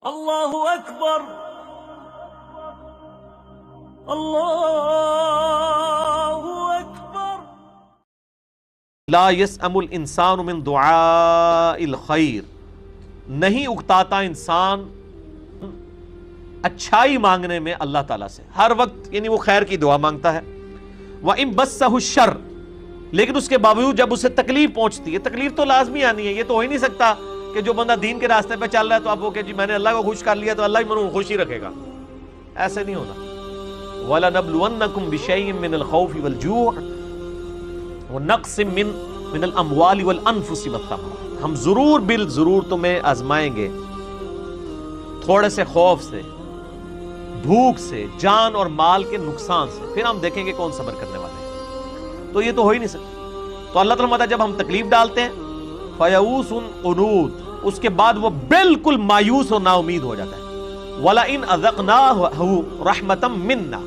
اللہ اکبر اللہ اکبر۔ لا یسأم الانسان من دعاء الخیر، نہیں اکتاتا انسان اچھائی مانگنے میں اللہ تعالیٰ سے، ہر وقت یعنی وہ خیر کی دعا مانگتا ہے۔ وَإِن بَسَّهُ الشَّرُّ، لیکن اس کے باوجود جب اسے تکلیف پہنچتی ہے، تکلیف تو لازمی آنی ہے، یہ تو ہو ہی نہیں سکتا کہ جو بندہ دین کے راستے پہ چل رہا ہے تو اب وہ کہ جی میں نے اللہ کو خوش کر لیا تو اللہ ہی منہ خوش ہی رکھے گا، ایسے نہیں ہونا۔ وَلَنَبْلُوَنَّكُمْ بِشَيْءٍ مِّنَ الْخَوْفِ وَالْجُوعِ وَنَقْصٍ مِّنَ الْأَمْوَالِ وَالْأَنفُسِ وَالثَّمَرَاتِ، ہم ضرور بالضرور تمہیں آزمائیں گے تھوڑے سے خوف سے، بھوک سے، جان اور مال کے نقصان سے، پھر ہم دیکھیں گے کون صبر کرنے والے ہیں۔ تو یہ تو ہو ہی نہیں سکتا۔ تو اللہ تعالیٰ مطلب جب ہم تکلیف ڈالتے ہیں فَيَئُوسٌ قُنُوطٌ، اس کے بعد وہ بالکل مایوس اور نا امید ہو جاتا ہے۔ وَلَئِنْ أَذَقْنَاهُ رَحْمَةً مِنَّا،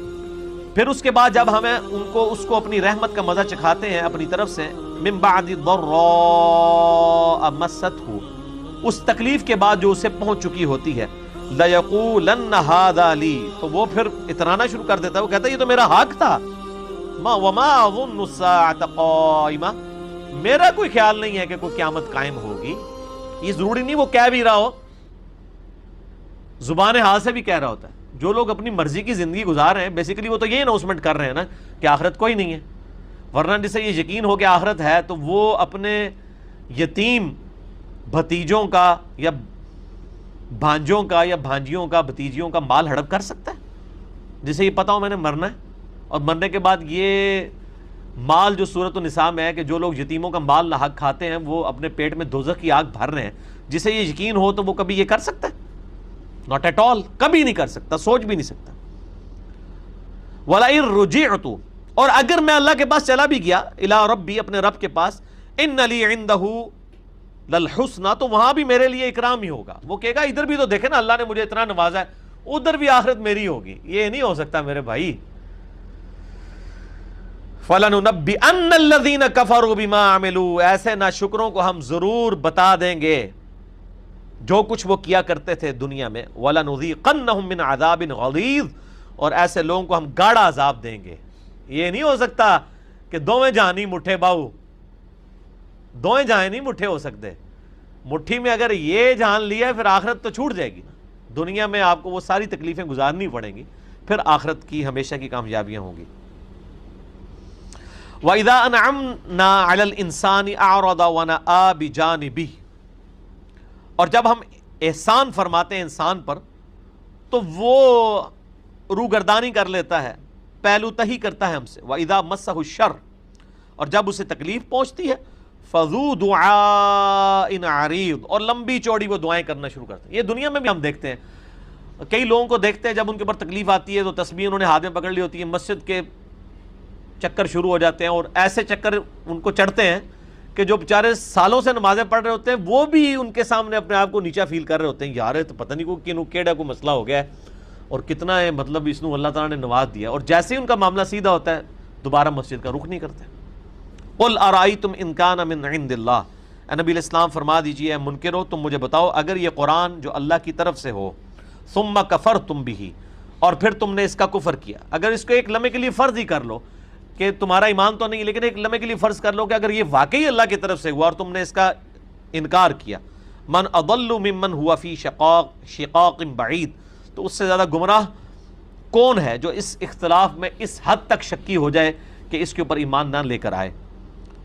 پھر اس کے بعد جب ہمیں اس کو اپنی رحمت کا مزہ چکھاتے ہیں اپنی طرف سے، مِن بَعْدِ ضَرَّاءَ مَسَّتْهُ، اس تکلیف کے بعد جو اسے پہنچ چکی ہوتی ہے، لَيَقُولَنَّ هَذَا لِي، تو وہ پھر اترانا شروع کر دیتا ہے، وہ کہتا ہے یہ تو میرا حق تھا۔ وَمَا أَظُنُّ السَّاعَةَ قَائِمَةً، میرا کوئی خیال نہیں ہے کہ کوئی قیامت قائم ہوگی۔ یہ ضروری نہیں وہ کہہ بھی رہا ہو، زبان حال سے بھی کہہ رہا ہوتا ہے۔ جو لوگ اپنی مرضی کی زندگی گزار رہے ہیں بیسیکلی وہ تو یہ اناؤنسمنٹ کر رہے ہیں نا کہ آخرت کوئی نہیں ہے، ورنہ جسے یہ یقین ہو کہ آخرت ہے تو وہ اپنے یتیم بھتیجوں کا یا بھانجوں کا یا بھانجیوں کا بھتیجیوں کا مال ہڑپ کر سکتا ہے، جسے یہ پتا ہو میں نے مرنا ہے، اور مرنے کے بعد یہ مال جو سورۃ النساء میں ہے کہ جو لوگ یتیموں کا مال ناحق کھاتے ہیں وہ اپنے پیٹ میں دوزخ کی آگ بھر رہے ہیں، جسے یہ یقین ہو تو وہ کبھی یہ کر سکتا ہے؟ ناٹ ایٹ آل، کبھی نہیں کر سکتا، سوچ بھی نہیں سکتا۔ وَلَئِن رُجِعْتُ، اور اگر میں اللہ کے پاس چلا بھی گیا، اِلَىٰ رَبِّی، اپنے رب کے پاس، إِنَّ لِي عِندَهُ لَلْحُسْنَىٰ، تو وہاں بھی میرے لیے اکرام ہی ہوگا۔ وہ کہے گا ادھر بھی تو دیکھیں نا اللہ نے مجھے اتنا نوازا ہے، ادھر بھی آخرت میری ہوگی۔ یہ نہیں ہو سکتا میرے بھائی۔ فَلَنُنَبِّئَنَّ الَّذِينَ كَفَرُوا بِمَا عَمِلُوا، ایسے ناشکروں کو ہم ضرور بتا دیں گے جو کچھ وہ کیا کرتے تھے دنیا میں۔ وَلَنُذِيقَنَّهُم مِّنْ عَذَابٍ غَلِيظٍ، اور ایسے لوگوں کو ہم گاڑا عذاب دیں گے۔ یہ نہیں ہو سکتا کہ دوویں جہاں نہیں مٹھے باؤ، دوویں جہاں نہیں مٹھے ہو سکتے۔ مٹھی میں اگر یہ جہان لیا ہے پھر آخرت تو چھوٹ جائے گی نا۔ دنیا میں آپ کو وہ ساری تکلیفیں گزارنی پڑیں گی، پھر آخرت کی ہمیشہ کی کامیابیاں ہوں گی۔ وَإِذَا أَنْعَمْنَا عَلَى الْإِنسَانِ أَعْرَضَ وَنَأَىٰ بِجَانِبِهِ، اور جب ہم احسان فرماتے ہیں انسان پر تو وہ روگردانی کر لیتا ہے، پہلو تہی کرتا ہے ہم سے۔ وَإِذَا مَسَّهُ الشَّرُّ، اور جب اسے تکلیف پہنچتی ہے، فَذُو دُعَاءٍ عَرِيضٍ، اور لمبی چوڑی وہ دعائیں کرنا شروع کرتے ہیں۔ یہ دنیا میں بھی ہم دیکھتے ہیں، کئی لوگوں کو دیکھتے ہیں جب ان کے اوپر تکلیف آتی ہے تو تسبیح انہوں نے ہاتھ میں پکڑ لی ہوتی ہے، مسجد کے چکر شروع ہو جاتے ہیں، اور ایسے چکر ان کو چڑھتے ہیں کہ جو بیچارے سالوں سے نمازیں پڑھ رہے ہوتے ہیں وہ بھی ان کے سامنے اپنے آپ کو نیچا فیل کر رہے ہوتے ہیں، یار تو پتہ نہیں کوئی کیڑا کوئی مسئلہ ہو گیا ہے اور کتنا ہے مطلب اس کو اللہ تعالیٰ نے نواز دیا، اور جیسے ہی ان کا معاملہ سیدھا ہوتا ہے دوبارہ مسجد کا رخ نہیں کرتے۔ قُلْ أَرَأَيْتُمْ إِنْ كَانَ مِنْ عِنْدِ اللَّهِ، اے نبی علیہ السلام فرما دیجئے، اے منکرو تم مجھے بتاؤ اگر یہ قرآن جو اللہ کی طرف سے ہو، ثُمَّ كَفَرْتُمْ بِهِ، اور پھر تم نے اس کا کفر کیا، اگر اس کو ایک لمحے کے لیے فرض ہی کر لو کہ تمہارا ایمان تو نہیں لیکن ایک لمحے کے لیے فرض کر لو کہ اگر یہ واقعی اللہ کی طرف سے ہوا اور تم نے اس کا انکار کیا، من اضل ممن هو فی شقاق بعید، تو اس سے زیادہ گمراہ کون ہے جو اس اختلاف میں اس حد تک شکی ہو جائے کہ اس کے اوپر ایمان نہ لے کر آئے۔